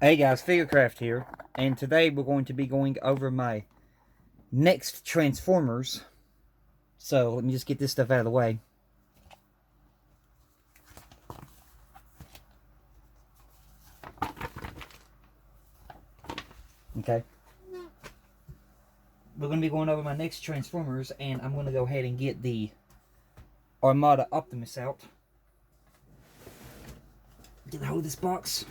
Hey guys, Figurecraft here, and today we're going to be going over my next Transformers. So let me just get this stuff out of the way. Okay. We're going to be going over my next Transformers, and I'm going to go ahead and get the Armada Optimus out. Get a hold of this box.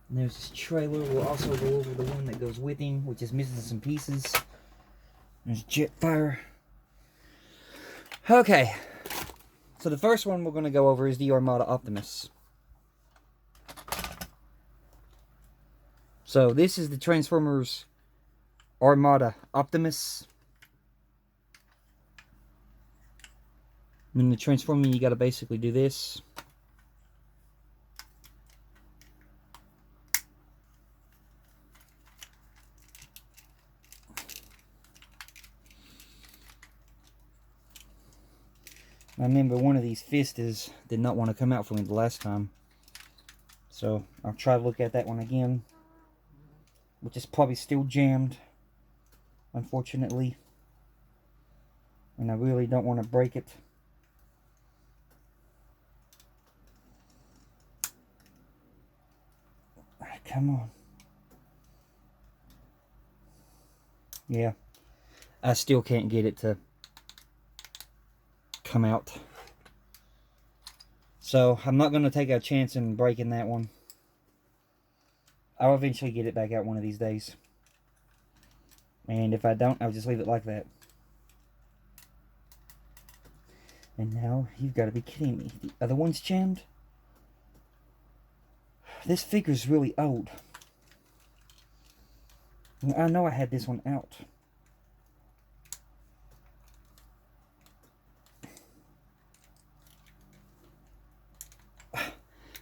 And there's this trailer. We'll also go over the one that goes with him, which is missing some pieces. There's Jetfire. Okay. So the first one we're going to go over is the Armada Optimus. So this is the Transformers Armada Optimus. When the transforming, you got to basically do this. I remember one of these Fistas did not want to come out for me the last time. So I'll try to look at that one again. Which is probably still jammed, unfortunately. And I really don't want to break it. Come on. Yeah. I still can't get it to come out. So I'm not going to take a chance in breaking that one. I'll eventually get it back out one of these days. And if I don't, I'll just leave it like that. And now, you've got to be kidding me. The other one's jammed? This figure's really old. I know I had this one out.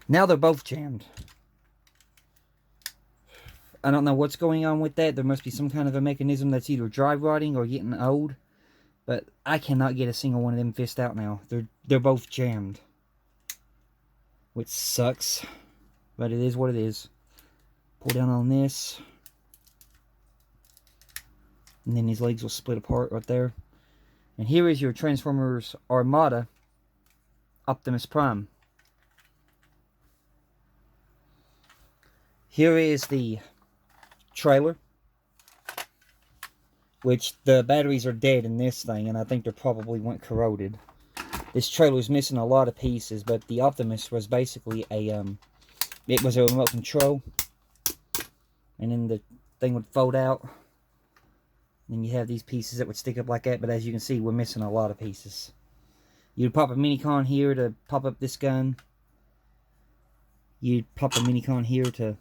Now they're both jammed. I don't know what's going on with that. There must be some kind of a mechanism that's either dry rotting or getting old. But I cannot get a single one of them fist out now. They're both jammed. Which sucks. But it is what it is. Pull down on this. And then these legs will split apart right there. And here is your Transformers Armada Optimus Prime. Here is the trailer, which the batteries are dead in this thing, and I think they probably went corroded. This trailer is missing a lot of pieces, but the Optimus was basically a it was a remote control, and then the thing would fold out. Then you have these pieces that would stick up like that, but as you can see, we're missing a lot of pieces. You'd pop a Minicon here to pop up this gun. You'd pop a Minicon here to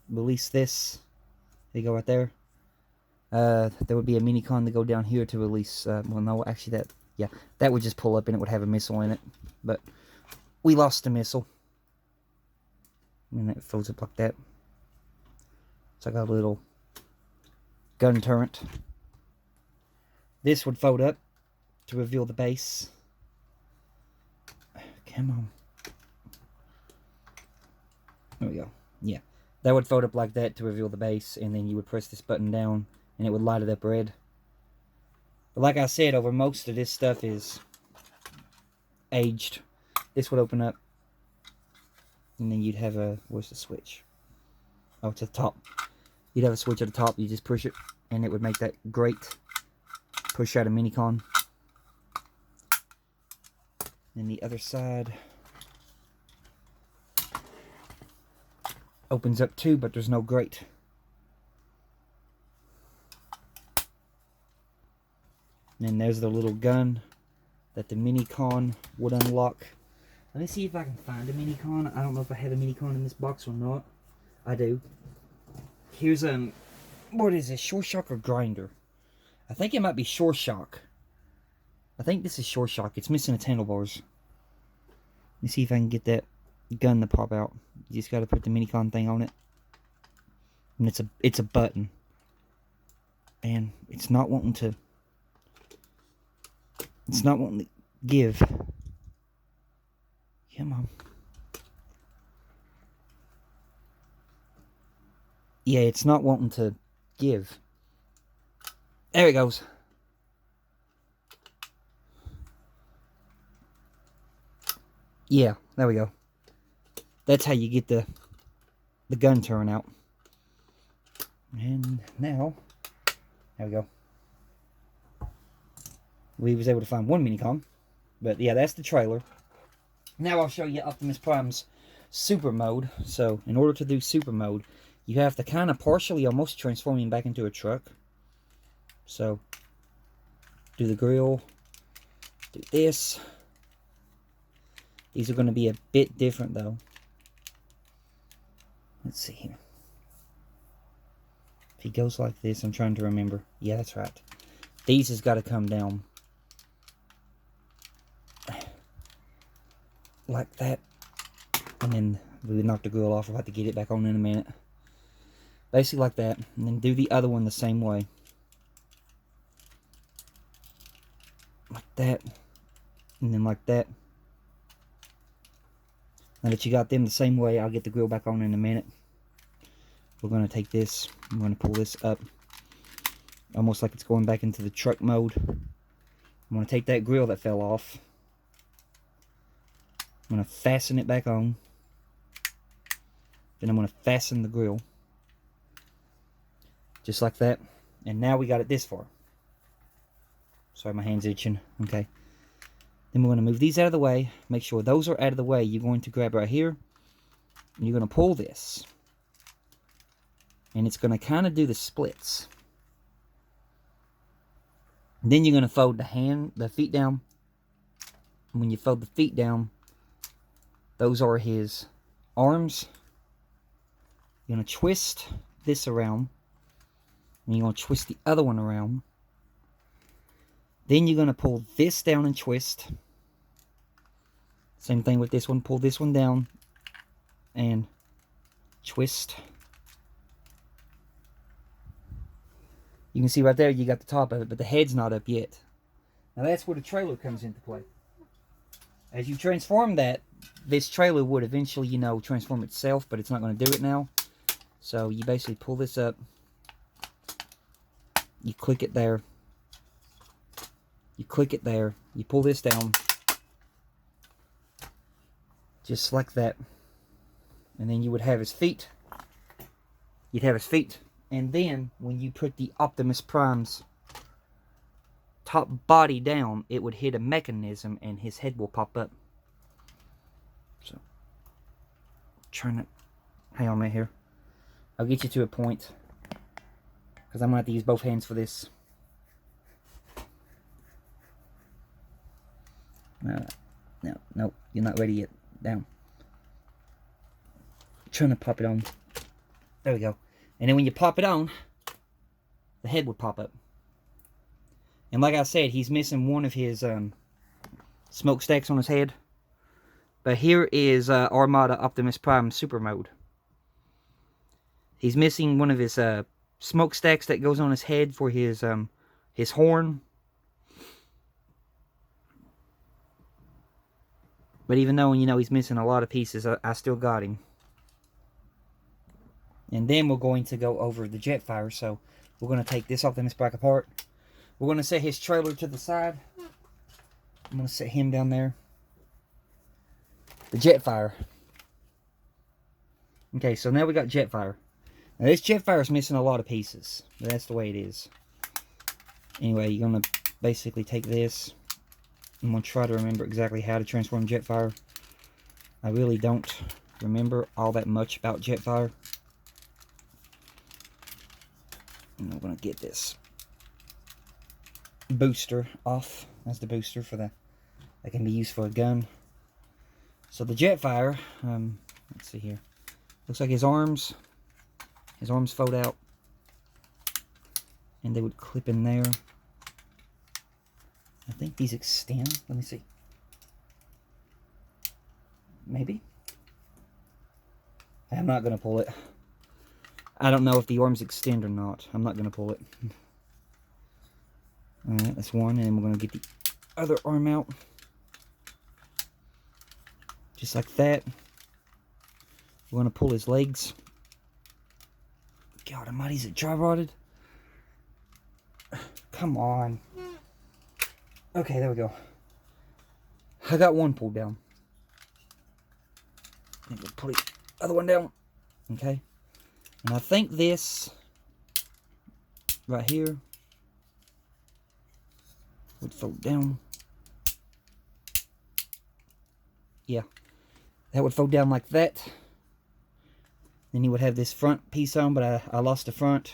release this. They go right there. There would be a Minicon to go down here to release. Well, no, actually, that would just pull up and it would have a missile in it. But we lost the missile. And it folds up like that. It's like a little gun turret. This would fold up to reveal the base. Come on. There we go. Yeah. That would fold up like that to reveal the base, and then you would press this button down, and it would light it up red. But like I said, over most of this stuff is aged. This would open up, and then you'd have a... Where's the switch? Oh, it's at the top. You'd have a switch at the top. You just push it, and it would make that great push out a Minicon. Then the other side opens up too, but there's no grate. And then there's the little gun that the Minicon would unlock. Let me see if I can find a Minicon. I don't know if I have a Minicon in this box or not. I do. Here's what is this? Shore Shock or Grinder? I think it might be Shore Shock. I think this is Shore Shock. It's missing its handlebars. Let me see if I can get that gun to pop out. You just got to put the Minicon thing on it, and it's a button, and it's not wanting to give. Come on. Yeah, it's not wanting to give. There it goes. Yeah, there we go. That's how you get the gun turn out. And now, there we go. We was able to find one Minicon. But yeah, that's the trailer. Now I'll show you Optimus Prime's super mode. So in order to do super mode, you have to kind of partially almost transform him back into a truck. So do the grill, do this. These are going to be a bit different though. Let's see here. If he goes like this, I'm trying to remember. Yeah, that's right. These has got to come down like that. And then we would knock the grill off. We'll have to get it back on in a minute. Basically like that. And then do the other one the same way. Like that. And then like that. Now that you got them the same way, I'll get the grill back on in a minute. We're going to take this. I'm going to pull this up. Almost like it's going back into the truck mode. I'm going to take that grill that fell off. I'm going to fasten it back on. Then I'm going to fasten the grill. Just like that. And now we got it this far. Sorry, my hand's itching. Okay. Then we're going to move these out of the way. Make sure those are out of the way. You're going to grab right here. And you're going to pull this. And it's going to kind of do the splits. And then you're going to fold the feet down. And when you fold the feet down, those are his arms. You're going to twist this around. And you're going to twist the other one around. Then you're going to pull this down and twist. Same thing with this one. Pull this one down and twist. You can see right there you got the top of it, but the head's not up yet. Now that's where the trailer comes into play. As you transform that, this trailer would eventually, you know, transform itself, but it's not going to do it now. So you basically pull this up. You click it there. You click it there. You pull this down. Just like that. And then you would have his feet. You'd have his feet. And then when you put the Optimus Prime's top body down, it would hit a mechanism and his head will pop up. So, trying to hang on a minute here. I'll get you to a point because I'm going to have to use both hands for this. No, you're not ready yet. Down. Trying to pop it on. There we go. And then when you pop it on, the head would pop up. And like I said, he's missing one of his smokestacks on his head. But here is Armada Optimus Prime Super Mode. He's missing one of his smokestacks that goes on his head for his horn. But even though, you know, he's missing a lot of pieces, I still got him. And then we're going to go over the Jetfire. So we're going to take this Optimus Prime apart. We're going to set his trailer to the side. I'm going to set him down there. The Jetfire. Okay, so now we got Jetfire. Now this Jetfire is missing a lot of pieces. But that's the way it is. Anyway, you're going to basically take this. I'm going to try to remember exactly how to transform Jetfire. I really don't remember all that much about Jetfire. And I'm going to get this booster off. That's the booster for that can be used for a gun. So the Jetfire, let's see here. Looks like his arms fold out. And they would clip in there. I think these extend. Let me see. Maybe. I'm not going to pull it. I don't know if the arms extend or not. I'm not going to pull it. Alright, that's one. And we're going to get the other arm out. just like that. We're going to pull his legs. God almighty, is it dry rotted? Come on. Okay, there we go. I got one pulled down. And we'll put the other one down. Okay. And I think this right here would fold down. Yeah. That would fold down like that. Then you would have this front piece on, but I lost the front.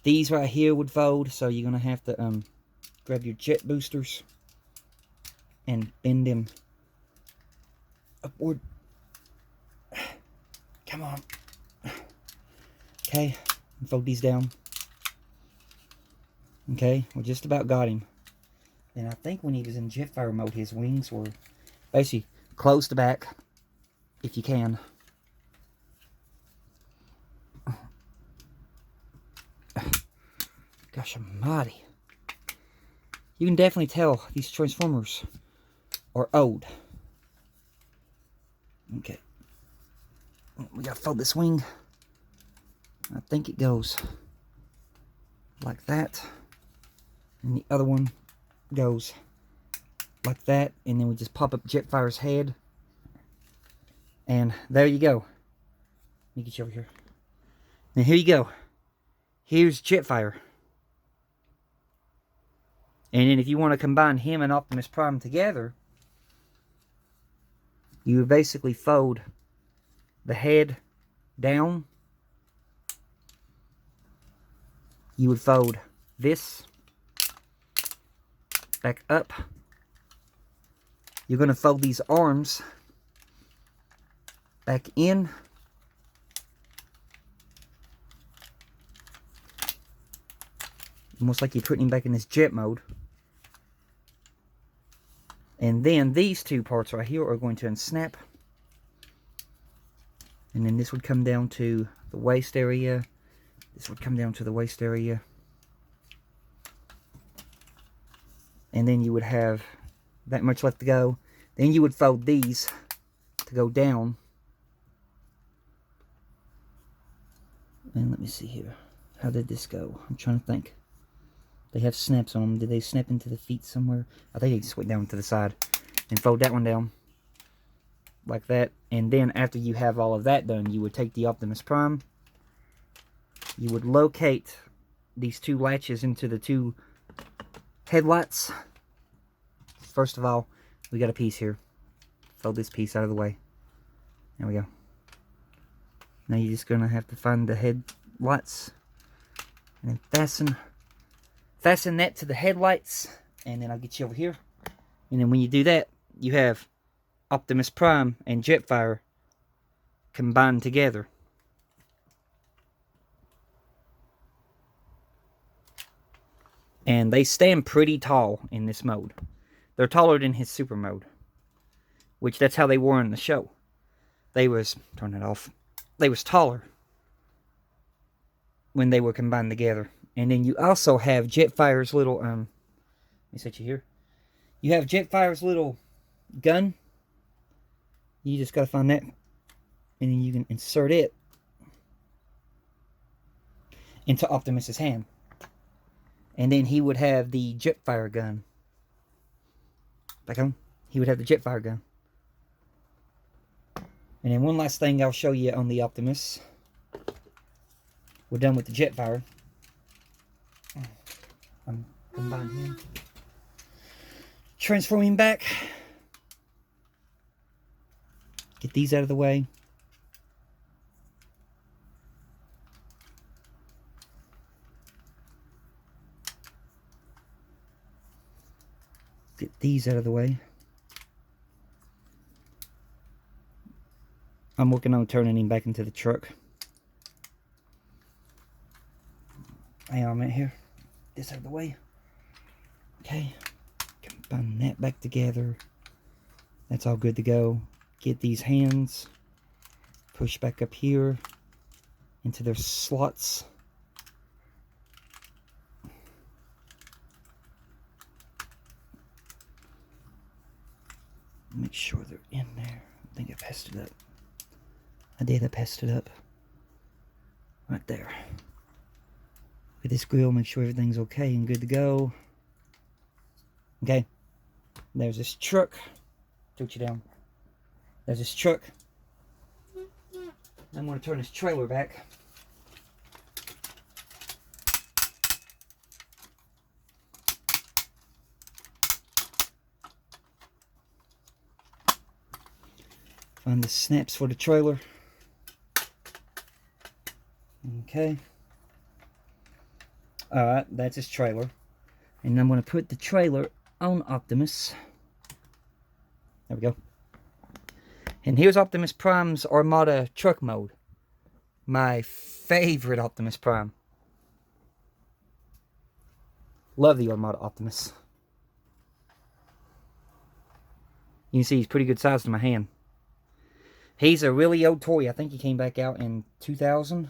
These right here would fold, so you're going to have to grab your jet boosters and bend them upward. Come on. Okay, fold these down. Okay, we just about got him. And I think when he was in Jetfire mode, his wings were basically close to back, if you can. Gosh almighty. You can definitely tell these Transformers are old. Okay. We gotta fold this wing. I think it goes like that. And the other one goes like that. And then we just pop up Jetfire's head. And there you go. Let me get you over here. Now here you go. Here's Jetfire. And then if you want to combine him and Optimus Prime together, you would basically fold the head down. You would fold this back up. You're going to fold these arms back in. Almost like you're putting him back in his jet mode. And then these two parts right here are going to unsnap. And then this would come down to the waist area. This would come down to the waist area. And then you would have that much left to go. Then you would fold these to go down. And let me see here. How did this go? I'm trying to think. They have snaps on them. Did they snap into the feet somewhere? I think they just went down to the side. And fold that one down. Like that. And then after you have all of that done, you would take the Optimus Prime. You would locate these two latches into the two headlights. First of all, we got a piece here. Fold this piece out of the way. There we go. Now you're just going to have to find the headlights. And then fasten that to the headlights. And then I'll get you over here. And then when you do that, you have Optimus Prime and Jetfire combined together. And they stand pretty tall in this mode. They're taller than his super mode. Which that's how they were in the show. They was, turn it off. They was taller when they were combined together. And then you also have Jetfire's little, let me set you here. You have Jetfire's little gun. You just got to find that. And then you can insert it into Optimus's hand. And then he would have the Jetfire gun. Back on. He would have the Jetfire gun. And then one last thing I'll show you on the Optimus. We're done with the Jetfire. I'm combining him. Transform him back. Get these out of the way. Get these out of the way. I'm working on turning him back into the truck. Hang on a minute here. This out of the way. Okay. Combine that back together. That's all good to go. Get these hands. Push back up here into their slots. Make sure they're in there. think I passed it up. I did, I passed it up. Right there. Look at this grill, make sure everything's okay and good to go. Okay. There's this truck. Took you down. There's this truck. I'm going to turn this trailer back. Find the snaps for the trailer. Okay. Alright, that's his trailer. And I'm going to put the trailer on Optimus. There we go. And here's Optimus Prime's Armada truck mode. My favorite Optimus Prime. Love the Armada Optimus. You can see he's pretty good size to my hand. He's a really old toy. I think he came back out in 2000.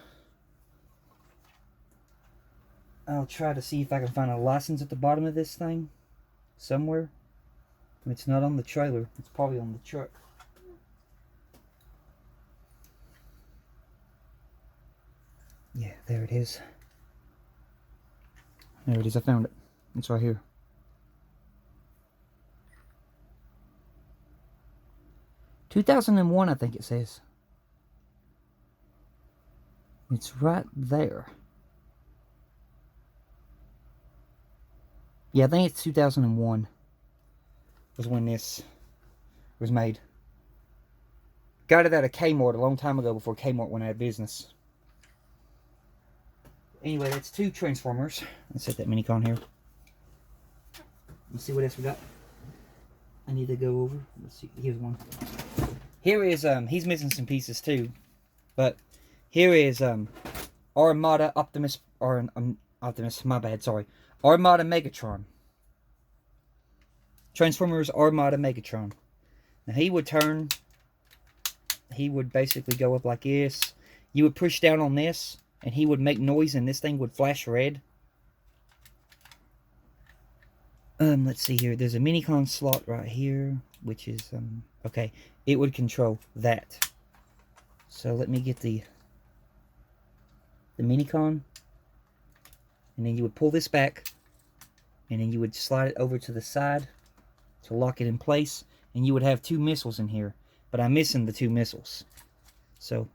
I'll try to see if I can find a license at the bottom of this thing. Somewhere. It's not on the trailer. It's probably on the truck. Yeah, there it is. There it is. I found it. It's right here. "2001, I think it says. It's right there. Yeah, I think it's 2001 was when this was made. Got it at a Kmart a long time ago before Kmart went out of business. Anyway, that's 2 Transformers. Let's set that Minicon here. Let's see what else we got. I need to go over. Let's see. Here's one. Here is, he's missing some pieces too. But here is, Armada Optimus, or, Optimus, my bad, sorry. Armada Megatron. Transformers Armada Megatron. Now he would turn, he would basically go up like this. You would push down on this, and he would make noise, and this thing would flash red. Let's see here. There's a Minicon slot right here, which is, okay. It would control that. So let me get the Minicon. And then you would pull this back, and then you would slide it over to the side to lock it in place, and you would have 2 missiles in here. But I'm missing the 2 missiles. So,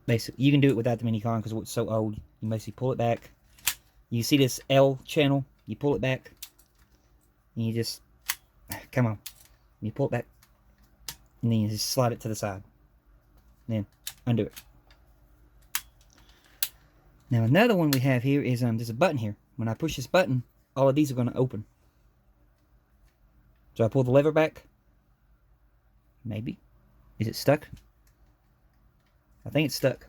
basically, you can do it without the Minicon because it's so old. You basically pull it back. You see this L channel? You pull it back, and you just, come on. You pull it back, and then you just slide it to the side. And then, undo it. Now another one we have here is, there's a button here. When I push this button, all of these are going to open. So I pull the lever back. Maybe. Is it stuck? I think it's stuck.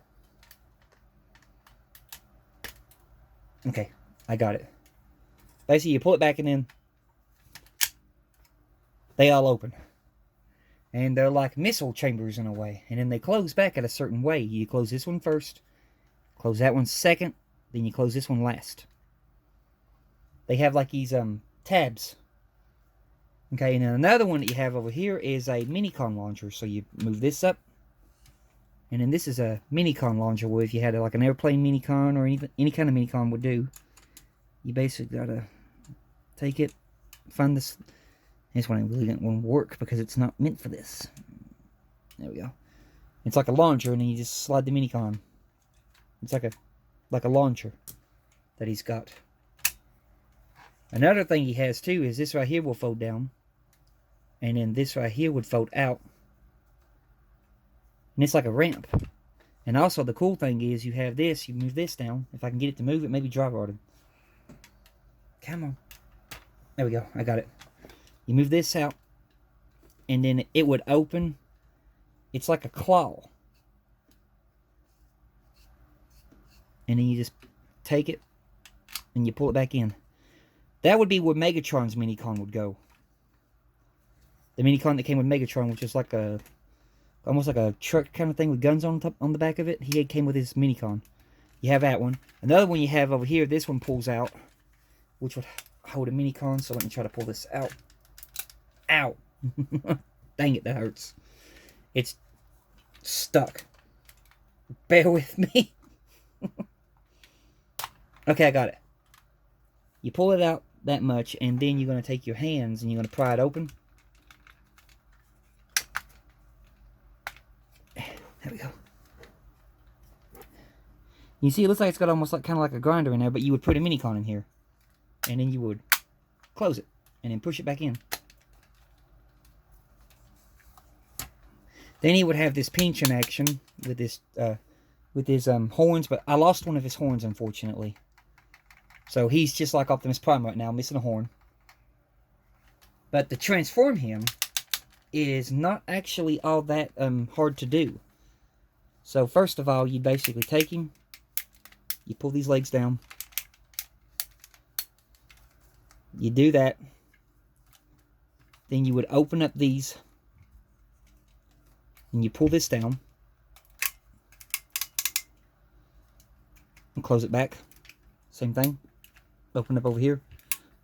Okay, I got it. Basically, you pull it back and then they all open. And they're like missile chambers in a way. And then they close back at a certain way. You close this one first. Close that one second, then you close this one last. They have like these tabs. Okay, and then another one that you have over here is a Minicon launcher. So you move this up, and then this is a Minicon launcher where if you had like an airplane Minicon or any kind of Minicon would do, you basically gotta take it, find this. This one really won't work because it's not meant for this. There we go. It's like a launcher, and then you just slide the Minicon. It's like a launcher that he's got. Another thing he has too is this right here will fold down. And then this right here would fold out. And it's like a ramp. And also the cool thing is you have this, you move this down. If I can get it to move, it may be dry rotted. Come on. There we go, I got it. You move this out, and then it would open. It's like a claw. And then you just take it, and you pull it back in. That would be where Megatron's Minicon would go. The Minicon that came with Megatron, which is like a, almost like a truck kind of thing with guns on top, on the back of it. He came with his Minicon. You have that one. Another one you have over here, this one pulls out, which would hold a Minicon. So let me try to pull this out. Ow! Dang it, that hurts. It's stuck. Bear with me. Okay, I got it. You pull it out that much, and then you're going to take your hands and you're going to pry it open. There we go. You see, it looks like it's got almost like kind of like a grinder in there, but you would put a mini-con in here, and then you would close it and then push it back in. Then he would have this pinching action with this with his horns, but I lost one of his horns, unfortunately. So he's just like Optimus Prime right now, missing a horn. But to transform him is not actually all that hard to do. So first of all, you basically take him, you pull these legs down, you do that, then you would open up these, and you pull this down, and close it back. Same thing. Open up over here,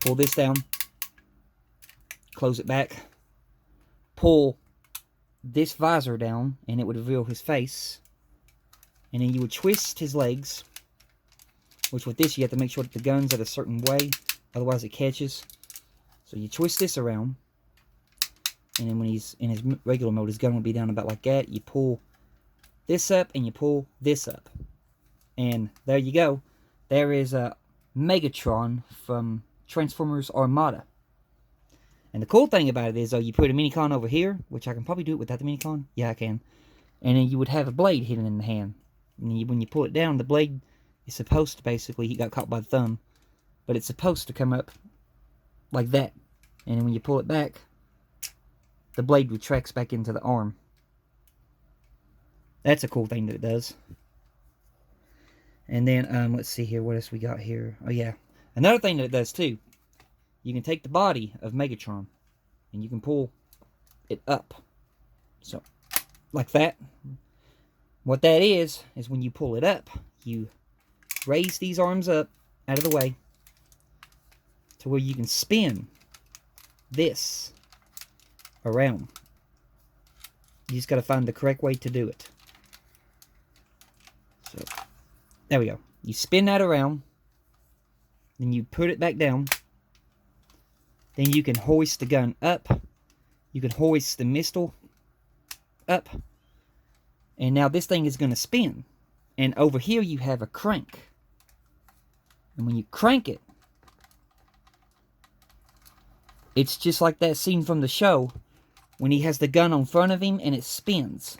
pull this down, close it back, pull this visor down, and it would reveal his face. And then you would twist his legs, which with this you have to make sure that the gun's at a certain way, otherwise it catches. So you twist this around, and then when he's in his regular mode, his gun will be down about like that. You pull this up, and you pull this up. And there you go. There is a Megatron from Transformers Armada. And the cool thing about it is, though, you put a mini-con over here, which I can probably do it without the mini-con. Yeah, I can. And then you would have a blade hidden in the hand. And when you pull it down, the blade is supposed to basically, he got caught by the thumb, but it's supposed to come up like that. And then when you pull it back, the blade retracts back into the arm. That's a cool thing that it does. And then, let's see here, what else we got here? Oh, yeah. Another thing that it does, too, you can take the body of Megatron, and you can pull it up. So, like that. What that is when you pull it up, you raise these arms up out of the way to where you can spin this around. You just got to find the correct way to do it. So, there we go. You spin that around, then you put it back down. Then you can hoist the gun up. You can hoist the missile up. And now this thing is going to spin. And over here you have a crank. And when you crank it, it's just like that scene from the show when he has the gun on front of him and it spins.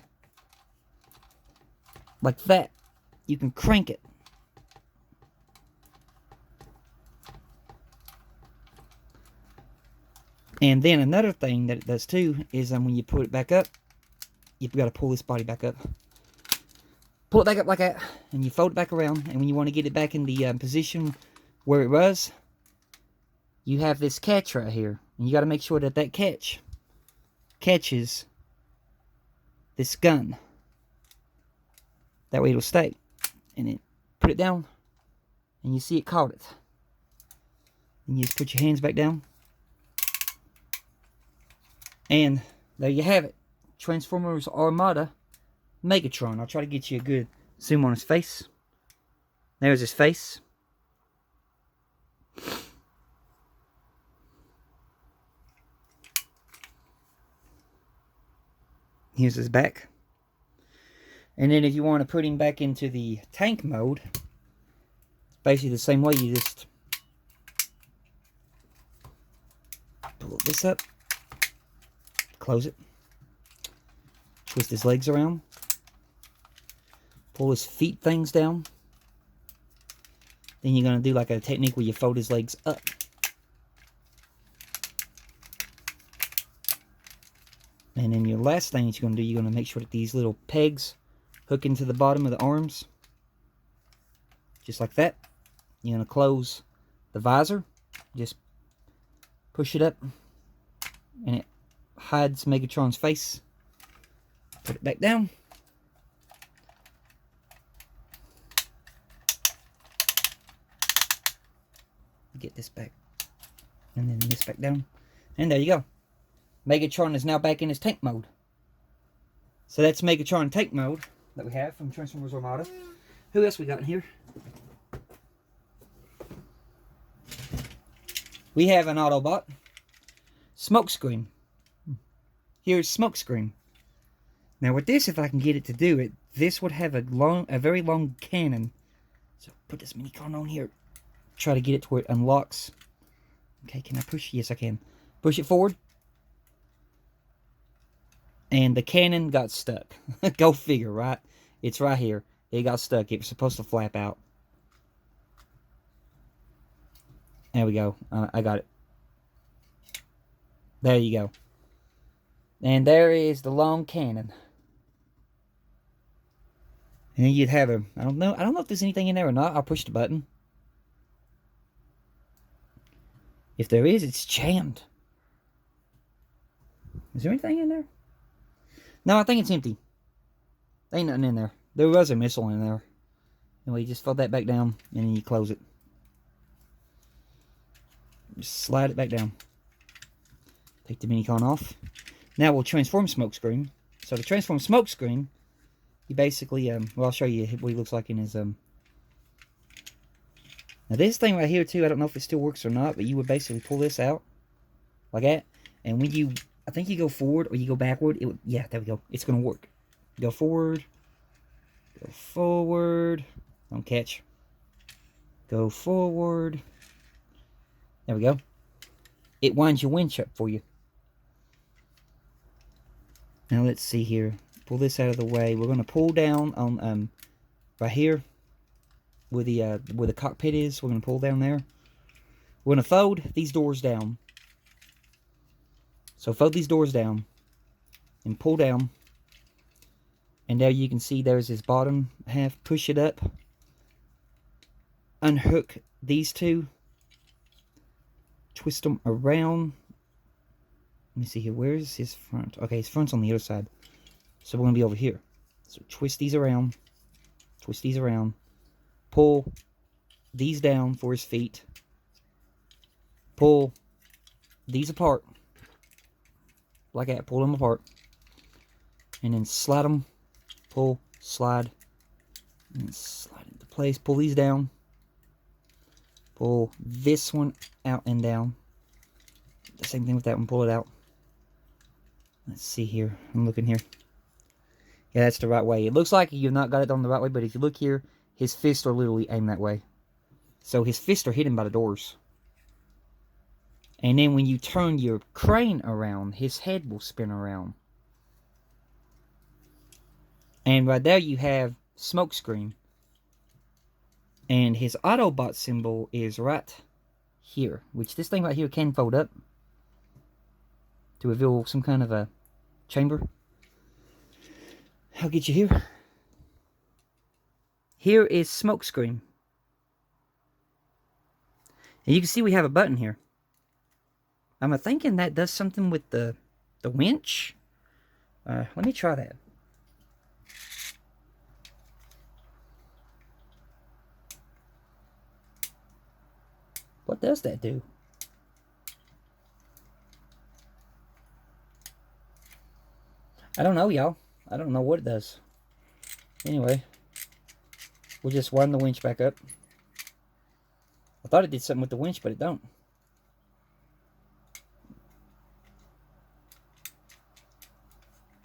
Like that. You can crank it. And then another thing that it does too is when you put it back up, you've got to pull this body back up. Pull it back up like that, and you fold it back around. And when you want to get it back in the position where it was, you have this catch right here. And you got to make sure that that catch catches this gun. That way it'll stay. And then put it down, and you see it caught it. And you just put your hands back down. And there you have it. Transformers Armada Megatron. I'll try to get you a good zoom on his face. There's his face. Here's his back. And then if you want to put him back into the tank mode, basically the same way. You just pull this up, close it, twist his legs around, pull his feet things down. Then you're going to do like a technique where you fold his legs up. And then your last thing that you're going to do, you're going to make sure that these little pegs hook into the bottom of the arms. Just like that. You're going to close the visor. Just push it up. And it hides Megatron's face. Put it back down. Get this back. And then this back down. And there you go. Megatron is now back in his tank mode. So that's Megatron tank mode that we have from Transformers Armada. Who else we got in here? We have an Autobot. Smokescreen. Here's Smokescreen. Now with this, if I can get it to do it, this would have a very long cannon. So put this Minicon on here. Try to get it to where it unlocks. Okay, can I push? Yes, I can. Push it forward. And the cannon got stuck. Go figure, right? It's right here. It got stuck. It was supposed to flap out. There we go. I got it. There you go. And there is the long cannon. And then you'd have a... I don't know if there's anything in there or not. I'll push the button. If there is, it's jammed. Is there anything in there? No, I think it's empty. There ain't nothing in there. There was a missile in there. Anyway, you just fold that back down, and then you close it. Just slide it back down. Take the Minicon off. Now we'll transform Smokescreen. So to transform Smokescreen, you basically, well, I'll show you what he looks like in his, Now this thing right here, too, I don't know if it still works or not, but you would basically pull this out, like that, and when you, I think you go forward or you go backward, it would, yeah, there we go, it's going to work. Go forward, don't catch, go forward, there we go. It winds your winch up for you. Now let's see here, pull this out of the way. We're going to pull down on, right here, where the cockpit is. We're going to pull down there. We're going to fold these doors down. So fold these doors down and pull down. And there you can see there's this bottom half. Push it up. Unhook these two. Twist them around. Let me see here. Where's his front? Okay, his front's on the other side. So we're going to be over here. So twist these around. Twist these around. Pull these down for his feet. Pull these apart. Like that. Pull them apart. And then slide them. Pull, slide. And then slide into place. Pull these down. Pull this one out and down. The same thing with that one. Pull it out. Let's see here. I'm looking here. Yeah, that's the right way. It looks like you've not got it on the right way, but if you look here, his fists are literally aimed that way. So his fists are hidden by the doors. And then when you turn your crane around, his head will spin around. And right there you have Smokescreen. And his Autobot symbol is right here. Which this thing right here can fold up. To reveal some kind of a chamber. I'll get you here. Here is Smokescreen. And you can see we have a button here. I'm thinking that does something with the winch. Let me try that. What does that do? I don't know, y'all. I don't know what it does. Anyway, we'll just wind the winch back up. I thought it did something with the winch, but it don't.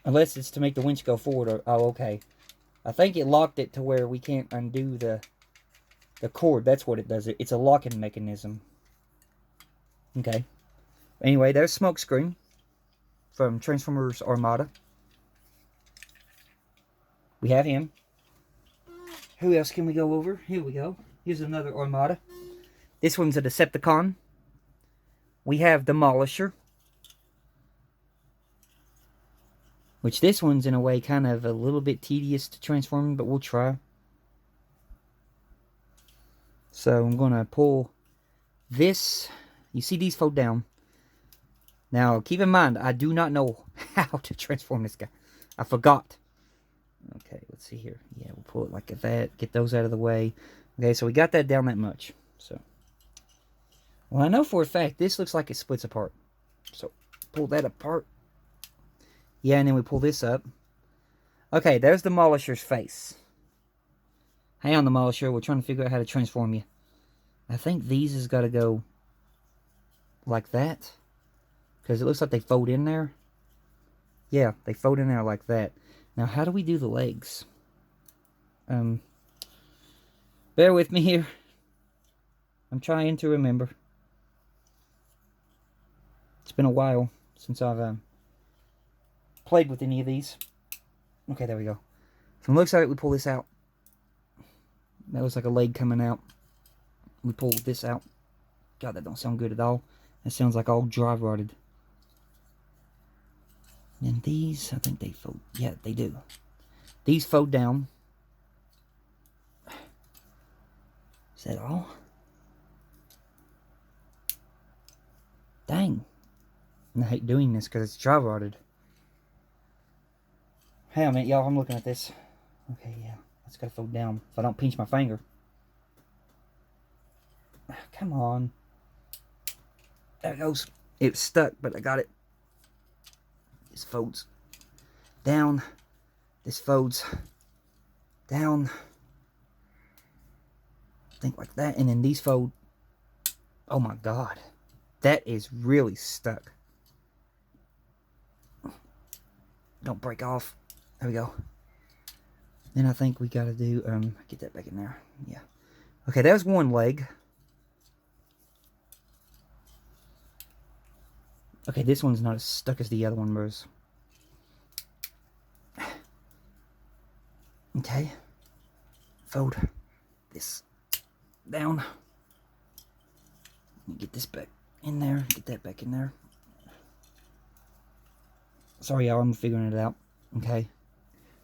Unless it's to make the winch go forward. Or, oh, okay. I think it locked it to where we can't undo the cord. That's what it does. It's a locking mechanism. Okay. Anyway, there's Smokescreen from Transformers Armada. We have him. Who else can we go over? Here we go. Here's another Armada. This one's a Decepticon. We have Demolisher. Which this one's in a way kind of a little bit tedious to transform, but we'll try. So I'm going to pull this. You see these fold down. Now keep in mind, I do not know how to transform this guy. I forgot. Okay, let's see here. Yeah, we'll pull it like that. Get those out of the way. Okay, so we got that down that much. So, well, I know for a fact this looks like it splits apart. So, pull that apart. Yeah, and then we pull this up. Okay, there's Demolisher's face. Hang on, Demolisher. We're trying to figure out how to transform you. I think these has got to go like that. Because it looks like they fold in there. Yeah, they fold in there like that. Now, how do we do the legs? Bear with me here. I'm trying to remember. It's been a while since I've played with any of these. Okay, there we go. From the looks of it, we pull this out. That looks like a leg coming out. We pull this out. God, that don't sound good at all. That sounds like all dry rotted. And these, I think they fold. Yeah, they do. These fold down. Is that all? Dang. And I hate doing this because it's dry rotted. Hang on a minute, y'all. I'm looking at this. Okay, yeah. It's got to fold down if I don't pinch my finger. Come on. There it goes. It's stuck, but I got it. This folds down. This folds down. I think like that. And then these fold. Oh my God. That is really stuck. Don't break off. There we go. Then I think we got to do, get that back in there. Yeah. Okay, that was one leg. Okay, this one's not as stuck as the other one was. Okay. Fold this down. Get this back in there. Get that back in there. Sorry, y'all. I'm figuring it out. Okay.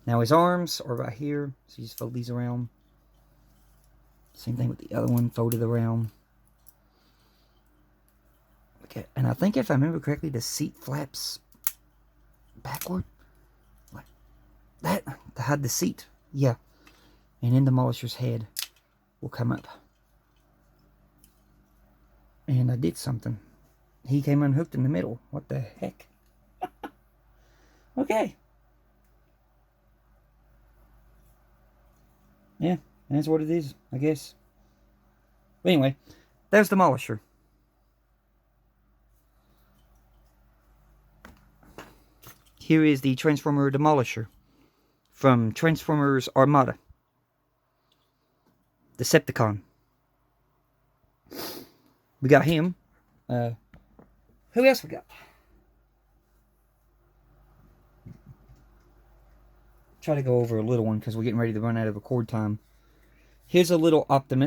Now his arms are right here. So you just fold these around. Same thing with the other one. Folded around. Okay. And I think if I remember correctly, the seat flaps backward. Like that. To hide the seat. Yeah. And then Demolisher's head will come up. And I did something. He came unhooked in the middle. What the heck? Okay. Yeah, that's what it is, I guess. But anyway, there's Demolisher. Here is the Transformer Demolisher from Transformers Armada. Decepticon. We got him. Who else we got? Try to go over a little one because we're getting ready to run out of record time. Here's a little Optimus.